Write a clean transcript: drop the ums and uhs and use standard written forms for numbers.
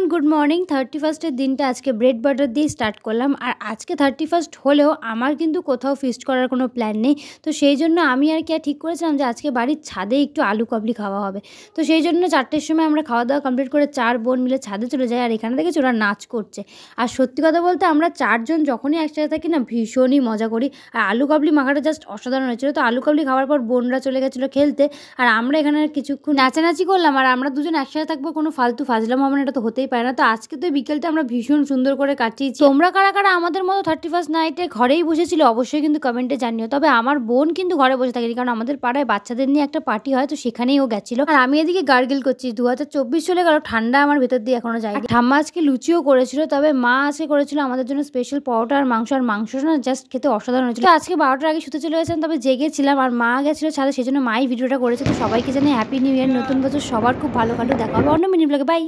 Everyone, good morning. 31st দিনটা আজকে bread butter দিয়ে স্টার্ট করলাম। আর আজকে 31st হলেও আমার কিন্তু কোথাও ফিস্ট করার কোনো প্ল্যান নেই। তো সেই জন্য আমি আর কি ঠিক করেছিলাম যে আজকে বাড়ির ছাদে একটু আলু কাবলি খাওয়া হবে। তো সেই জন্য 4টের সময় আমরা খাওয়া দাওয়া কমপ্লিট করে 4 বোন মিলে ছাদে চলে যাই। আর এখানে দেখেছি ওরা নাচ করছে। আর সত্যি কথা বলতে আমরা 4 জন যখনই একসাথে থাকি না, ভীষণই মজা করি। আর আলু কাবলি মাখাটা জাস্ট অসাধারণ হয়েছিল। তো আলু কাবলি খাওয়ার পর বোনরা চলে গেছিলো খেলতে, আর আমরা এখানে কিছুক্ষণ নাচানাচি করলাম। আর আমরা দুজন একসাথে থাকবো, কোনো ফালতু ফাজলাম হবে না, এটা তো হতেই পারে না। তো আজকে তো বিকেলটা আমরা ভীষণ সুন্দর করে কাটিয়েছি। তোমরা কারা কারা আমাদের মতো 31st নাইটে ঘরেই বসেছিল অবশ্যই কিন্তু কমেন্টে জানিও। তবে আমার বোন কিন্তু ঘরে বসে থাকেনি, কারণ আমাদের পাড়ায় বাচ্চাদের নিয়ে একটা পার্টি হয়, তো সেখানেই ও গেছিল। আর আমি এদিকে গার্গেল করছি। 2024 চলে গেল, ঠান্ডা আমার ভেতর দিয়ে এখনো যায়। ঠাম্মা আজকে লুচিও করেছিল, তবে মা আজকে করেছিল আমাদের জন্য স্পেশাল পরোটা আর মাংস। আর মাংস না জাস্ট খেতে অসাধারণ হয়েছিল। আজকে 12টার আগে শুতে চলে গেছিলাম, তবে জেগেছিলাম। আর মা গেছিল ছাদে, সেই জন্য মাই ভিডিওটা করেছে। তো সবাইকে জানাই হ্যাপি নিউ ইয়ার, নতুন বছর সবার খুব ভালো কাটুক। দেখা হবে অন্য মিনি ব্লগে। বাই।